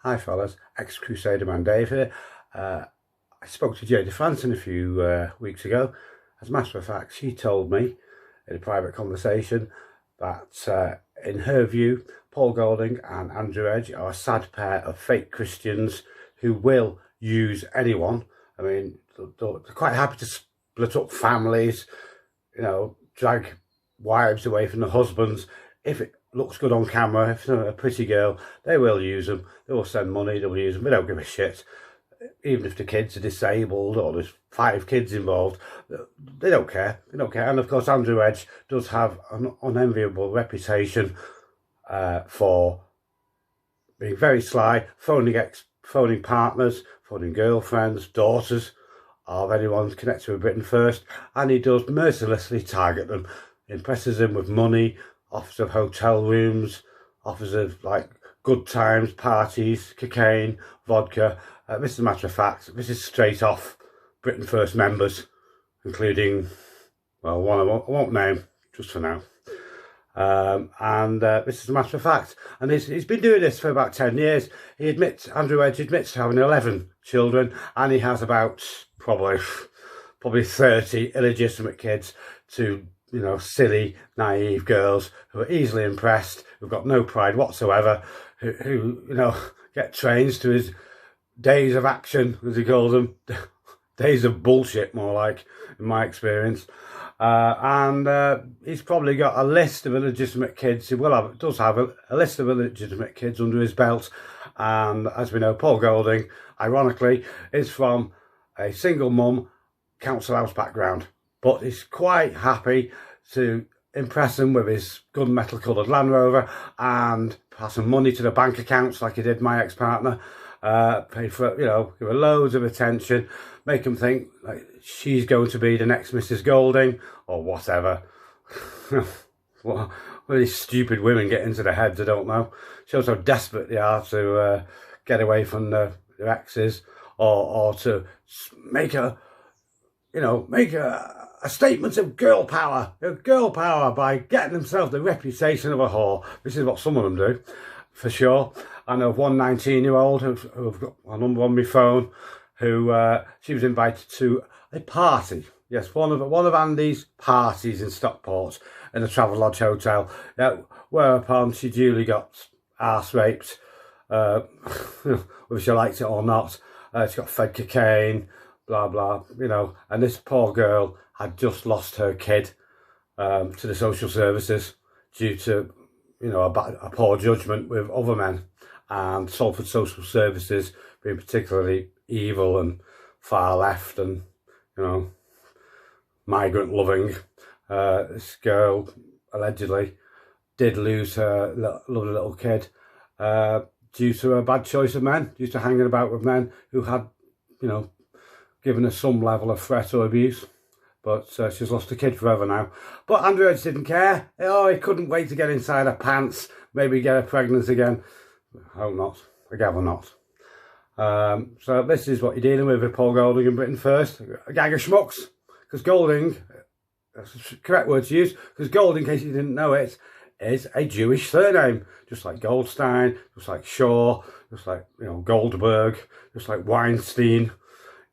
Hi fellas, ex-Crusader Man Dave here. I spoke to Jayda Fransen a few weeks ago. As a matter of fact, she told me in a private conversation that in her view, Paul Golding and Andrew Edge are a sad pair of fake Christians who will use anyone. I mean, they're quite happy to split up families, drag wives away from the husbands if it looks good on camera. If they're a pretty girl, they will use them. They will send money, they will use them. They don't give a shit. Even if the kids are disabled or there's 5 kids involved, they don't care. They don't care. And of course, Andrew Edge does have an unenviable reputation for being very sly, phoning partners, phoning girlfriends, daughters of anyone connected with Britain First, and he does mercilessly target them, impresses them with money, offers of hotel rooms, offers of like good times, parties, cocaine, vodka. This is a matter of fact. This is straight off Britain First members, including, well, one I won't name just for now. This is a matter of fact. And he's been doing this for about 10 years. Andrew Edge admits to having 11 children, and he has about probably 30 illegitimate kids to, silly, naive girls who are easily impressed, who've got no pride whatsoever, who get trains to his days of action, as he calls them. Days of bullshit, more like, in my experience. He's probably got a list of illegitimate kids. He does have a list of illegitimate kids under his belt. And as we know, Paul Golding, ironically, is from a single mum council house background. But he's quite happy to impress them with his gunmetal coloured Land Rover and pass some money to the bank accounts like he did my ex-partner. Pay for, give her loads of attention, make them think like she's going to be the next Mrs. Golding or whatever. What these stupid women get into their heads, I don't know. Shows how desperate they are to get away from their exes, or to make a statement of girl power by getting themselves the reputation of a whore. This is what some of them do, for sure. I know of one 19-year-old who've got a number on my phone, who she was invited to a party. Yes, one of Andy's parties in Stockport in a Travelodge hotel. Whereupon she duly got arse raped, whether she likes it or not. She got fed cocaine, blah blah, and this poor girl had just lost her kid to the social services due to a poor judgment with other men, and Salford Social Services being particularly evil and far left and migrant loving. This girl allegedly did lose her lovely little kid due to a bad choice of men, due to hanging about with men who had given her some level of threat or abuse. But she's lost a kid forever now. But Andrew Edge didn't care. Oh, he couldn't wait to get inside her pants, maybe get her pregnant again. I hope not. I gather not. So this is what you're dealing with Paul Golding in Britain First. A gang of schmucks. Because Golding, that's the correct word to use, because Golding, in case you didn't know it, is a Jewish surname. Just like Goldstein, just like Shaw, just like Goldberg, just like Weinstein.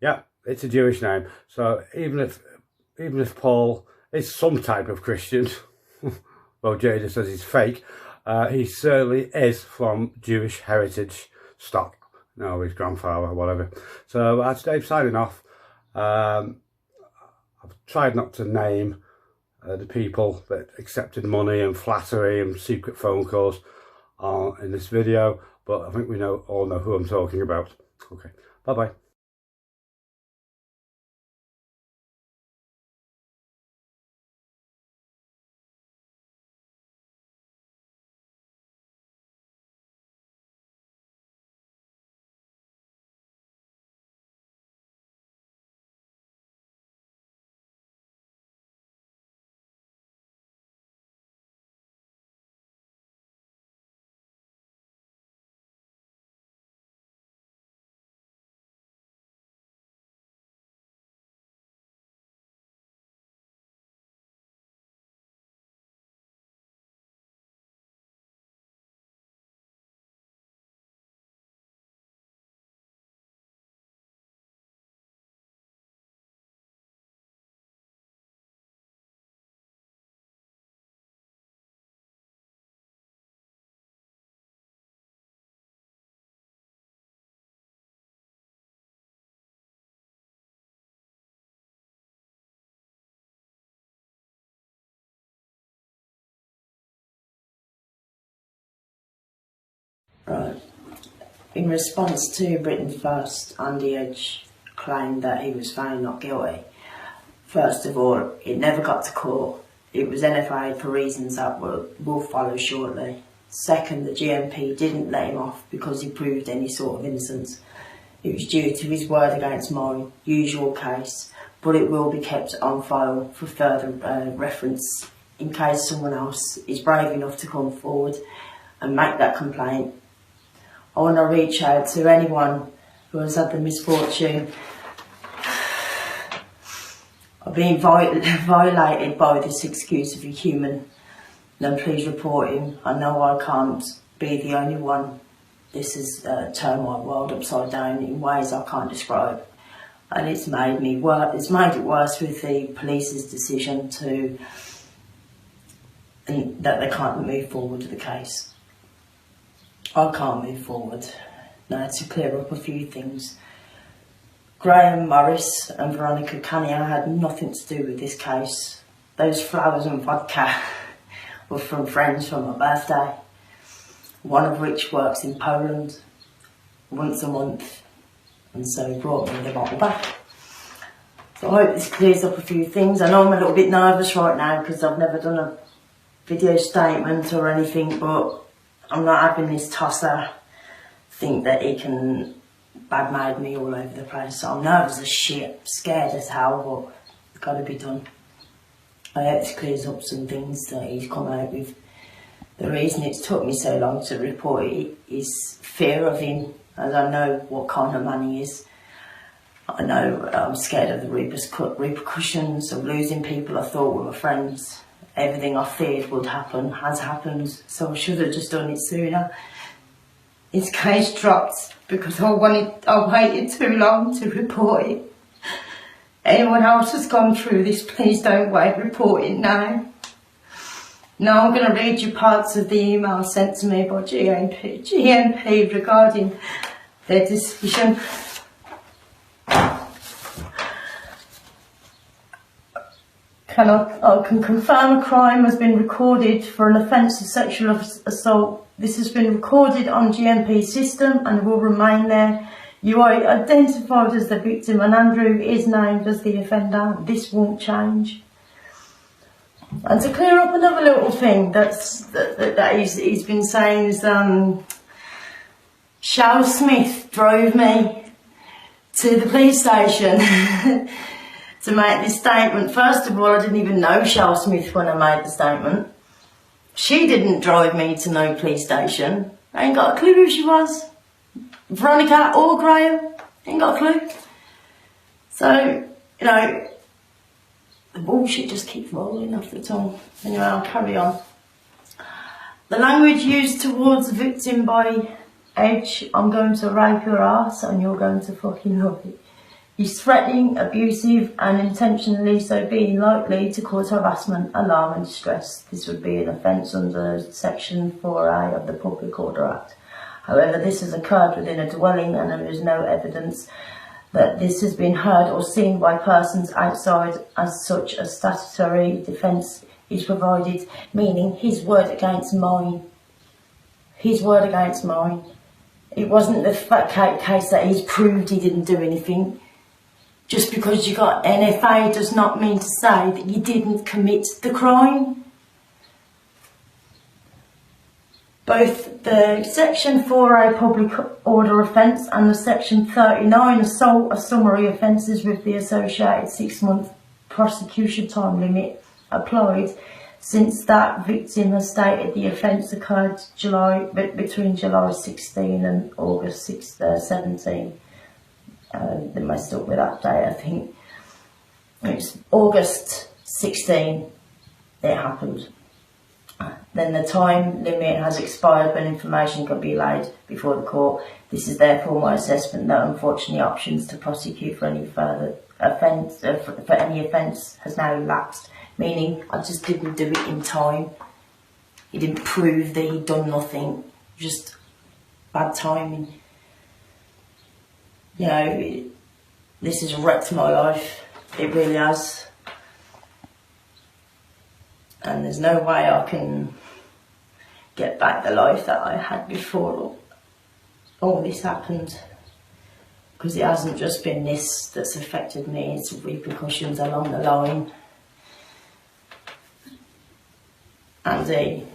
Yeah, it's a Jewish name. So even if Paul is some type of Christian, well, Jayda says he's fake, he certainly is from Jewish heritage stock. No, his grandfather, whatever. So that's Dave signing off. I've tried not to name the people that accepted money and flattery and secret phone calls in this video, but I think we all know who I'm talking about. Okay, bye-bye. Right. In response to Britain First, Andy Edge claimed that he was found not guilty. First of all, it never got to court. It was NFA for reasons that will follow shortly. Second, the GMP didn't let him off because he proved any sort of innocence. It was due to his word against mine, usual case, but it will be kept on file for further reference in case someone else is brave enough to come forward and make that complaint. I want to reach out to anyone who has had the misfortune of being violated by this excuse of a human. Then please report him. I know I can't be the only one. This has turned my world upside down in ways I can't describe. And it's made it worse with the police's decision that they can't move forward with the case. I can't move forward. Now, to clear up a few things. Graham Morris and Veronica Cania had nothing to do with this case. Those flowers and vodka were from friends from my birthday, one of which works in Poland once a month, and so he brought me the bottle back. So I hope this clears up a few things. I know I'm a little bit nervous right now because I've never done a video statement or anything, but I'm not having this tosser think that he can badmouth me all over the place. So I'm nervous as shit, scared as hell, but it's got to be done. I hope this clears up some things that he's come out with. The reason it's took me so long to report it is fear of him, as I know what kind of man he is. I know I'm scared of the repercussions of losing people I thought were my friends. Everything I feared would happen has happened, so I should have just done it sooner. His case dropped because I waited too long to report it. Anyone else has gone through this, please don't wait, report it now. Now I'm going to read you parts of the email sent to me by GMP regarding their decision. I can confirm a crime has been recorded for an offence of sexual assault. This has been recorded on GMP's system and will remain there. You are identified as the victim and Andrew is named as the offender. This won't change. And to clear up another little thing that he's been saying is Shao Smith drove me to the police station to make this statement. First of all, I didn't even know Shao Smith when I made the statement. She didn't drive me to no police station. I ain't got a clue who she was. Veronica or Graham, ain't got a clue. So, you know, the bullshit just keeps rolling off the tongue. Anyway, I'll carry on. The language used towards the victim by Edge, I'm going to rape your ass and you're going to fucking love it. He's threatening, abusive and intentionally so being likely to cause harassment, alarm and distress. This would be an offence under Section 4A of the Public Order Act. However, this has occurred within a dwelling and there is no evidence that this has been heard or seen by persons outside. As such, a statutory defence is provided, meaning his word against mine. His word against mine. It wasn't the case that he's proved he didn't do anything. Just because you got NFA does not mean to say that you didn't commit the crime. Both the Section 4A public order offence and the Section 39 assault are summary offences with the associated 6-month prosecution time limit applied, since that victim has stated the offence occurred between July 16 and August 17. They messed up with that date, I think. It's August 16 it happened. Then the time limit has expired when information can be laid before the court. This is therefore my assessment that unfortunately options to prosecute for any further offence has now elapsed, meaning I just didn't do it in time. He didn't prove that he'd done nothing, just bad timing. You know, this has wrecked my life. It really has. And there's no way I can get back the life that I had before all this happened. Because it hasn't just been this that's affected me, it's repercussions along the line. Andy